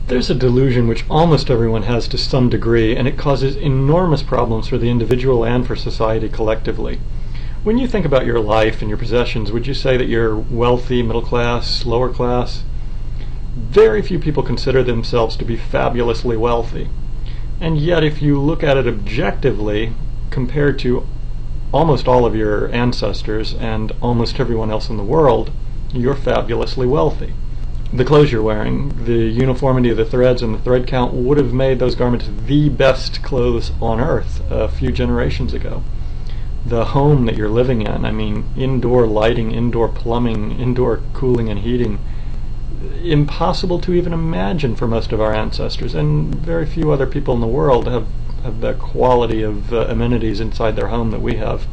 There's a delusion which almost everyone has to some degree, and it causes enormous problems for the individual and for society collectively. When you think about your life and your possessions, would you say that you're wealthy, middle class, lower class? Very few people consider themselves to be fabulously wealthy. And yet, if you look at it objectively, compared to almost all of your ancestors and almost everyone else in the world, you're fabulously wealthy. The clothes you're wearing, the uniformity of the threads and the thread count would have made those garments the best clothes on earth a few generations ago. The home that you're living in, I mean, indoor lighting, indoor plumbing, indoor cooling and heating, impossible to even imagine for most of our ancestors, and very few other people in the world have the quality of amenities inside their home that we have.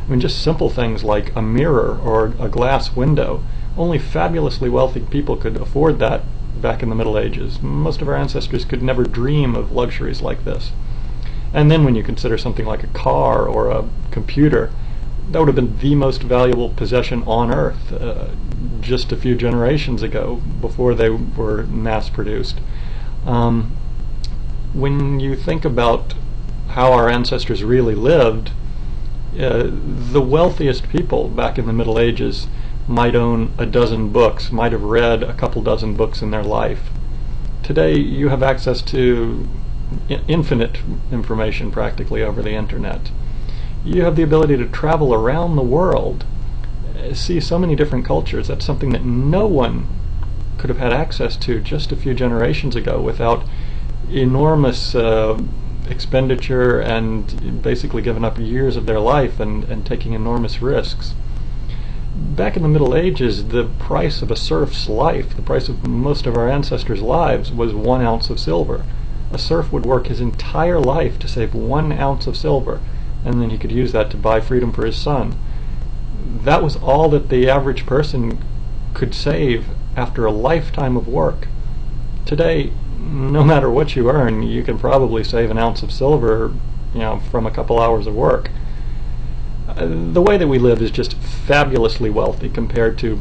I mean, just simple things like a mirror or a glass window. Only fabulously wealthy people could afford that back in the Middle Ages. Most of our ancestors could never dream of luxuries like this. And then when you consider something like a car or a computer, that would have been the most valuable possession on earth just a few generations ago, before they were mass-produced. When you think about how our ancestors really lived, the wealthiest people back in the Middle Ages might own a dozen books, might have read a couple dozen books in their life. Today you have access to infinite information practically over the internet. You have the ability to travel around the world, see so many different cultures. That's something that no one could have had access to just a few generations ago without enormous expenditure and basically giving up years of their life and taking enormous risks. Back in the Middle Ages, the price of a serf's life, the price of most of our ancestors' lives, was 1 ounce of silver. A serf would work his entire life to save 1 ounce of silver, and then he could use that to buy freedom for his son. That was all that the average person could save after a lifetime of work. Today, no matter what you earn, you can probably save 1 ounce of silver, from a couple hours of work. The way that we live is just fabulously wealthy compared to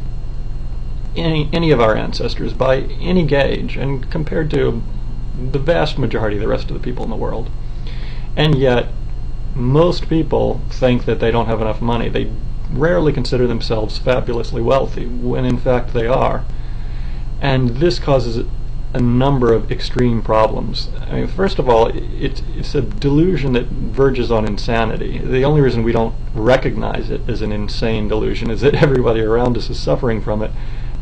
any of our ancestors by any gauge, and compared to the vast majority of the rest of the people in the world. And yet, most people think that they don't have enough money. They rarely consider themselves fabulously wealthy, when in fact they are. And this causes a number of extreme problems. I mean, first of all, it's a delusion that verges on insanity. The only reason we don't recognize it as an insane delusion is that everybody around us is suffering from it,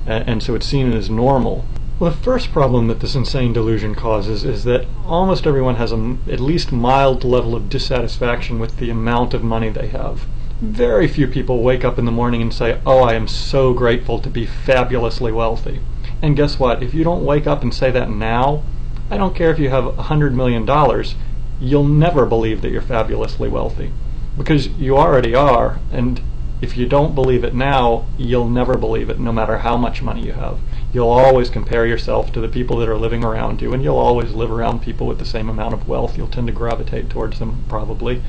and so it's seen as normal. Well, the first problem that this insane delusion causes is that almost everyone has at least mild level of dissatisfaction with the amount of money they have. Very few people wake up in the morning and say, "Oh, I am so grateful to be fabulously wealthy." And guess what? If you don't wake up and say that now, I don't care if you have $100 million, you'll never believe that you're fabulously wealthy. Because you already are, and if you don't believe it now, you'll never believe it, no matter how much money you have. You'll always compare yourself to the people that are living around you, and you'll always live around people with the same amount of wealth. You'll tend to gravitate towards them, probably.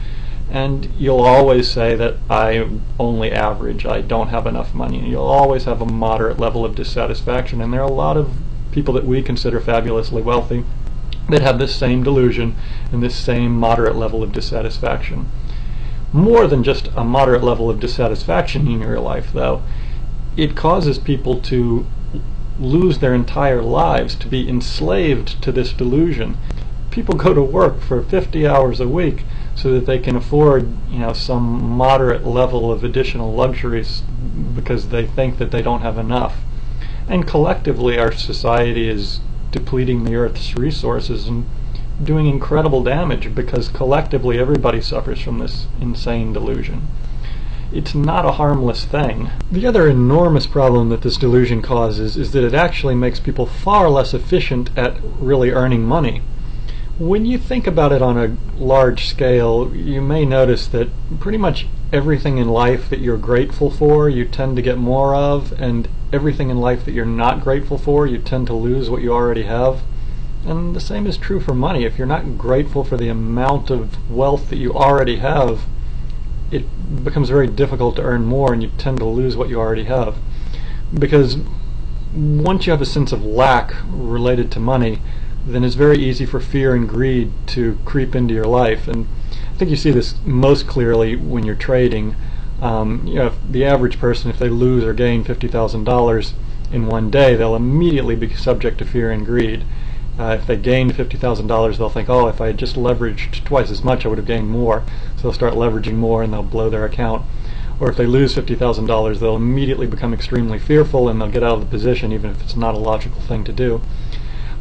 And you'll always say that I'm only average, I don't have enough money. And you'll always have a moderate level of dissatisfaction. And there are a lot of people that we consider fabulously wealthy that have this same delusion and this same moderate level of dissatisfaction. More than just a moderate level of dissatisfaction in your life, though, it causes people to lose their entire lives, to be enslaved to this delusion. People go to work for 50 hours a week so that they can afford, some moderate level of additional luxuries because they think that they don't have enough. And collectively, our society is depleting the Earth's resources and doing incredible damage because collectively everybody suffers from this insane delusion. It's not a harmless thing. The other enormous problem that this delusion causes is that it actually makes people far less efficient at really earning money. When you think about it on a large scale, you may notice that pretty much everything in life that you're grateful for, you tend to get more of, and everything in life that you're not grateful for, you tend to lose what you already have. And the same is true for money. If you're not grateful for the amount of wealth that you already have, it becomes very difficult to earn more, and you tend to lose what you already have. Because once you have a sense of lack related to money, then it's very easy for fear and greed to creep into your life. And I think you see this most clearly when you're trading. If the average person, if they lose or gain $50,000 in one day, they'll immediately be subject to fear and greed. If they gained $50,000, they'll think, oh, if I had just leveraged twice as much, I would have gained more. So they'll start leveraging more and they'll blow their account. Or if they lose $50,000, they'll immediately become extremely fearful and they'll get out of the position, even if it's not a logical thing to do.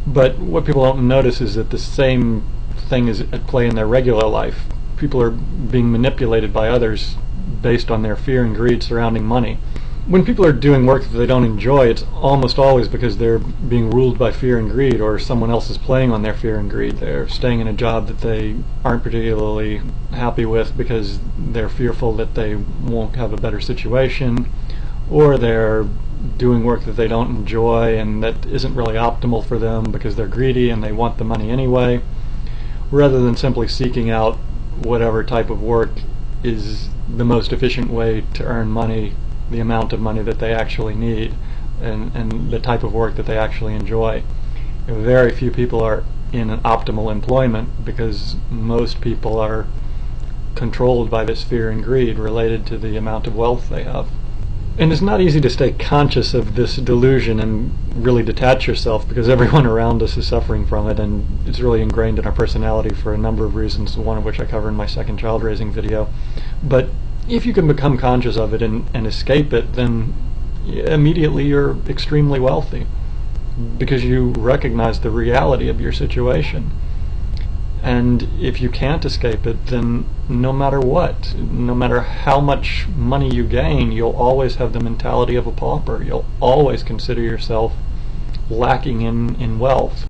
But what people don't notice is that the same thing is at play in their regular life. People are being manipulated by others based on their fear and greed surrounding money. When people are doing work that they don't enjoy, it's almost always because they're being ruled by fear and greed, or someone else is playing on their fear and greed. They're staying in a job that they aren't particularly happy with because they're fearful that they won't have a better situation, or they're doing work that they don't enjoy and that isn't really optimal for them because they're greedy and they want the money anyway, rather than simply seeking out whatever type of work is the most efficient way to earn money, the amount of money that they actually need, and the type of work that they actually enjoy. Very few people are in an optimal employment because most people are controlled by this fear and greed related to the amount of wealth they have. And it's not easy to stay conscious of this delusion and really detach yourself, because everyone around us is suffering from it, and it's really ingrained in our personality for a number of reasons, one of which I cover in my second child raising video. But if you can become conscious of it and escape it, then immediately you're extremely wealthy, because you recognize the reality of your situation. And if you can't escape it, then no matter what, no matter how much money you gain, you'll always have the mentality of a pauper. You'll always consider yourself lacking in wealth.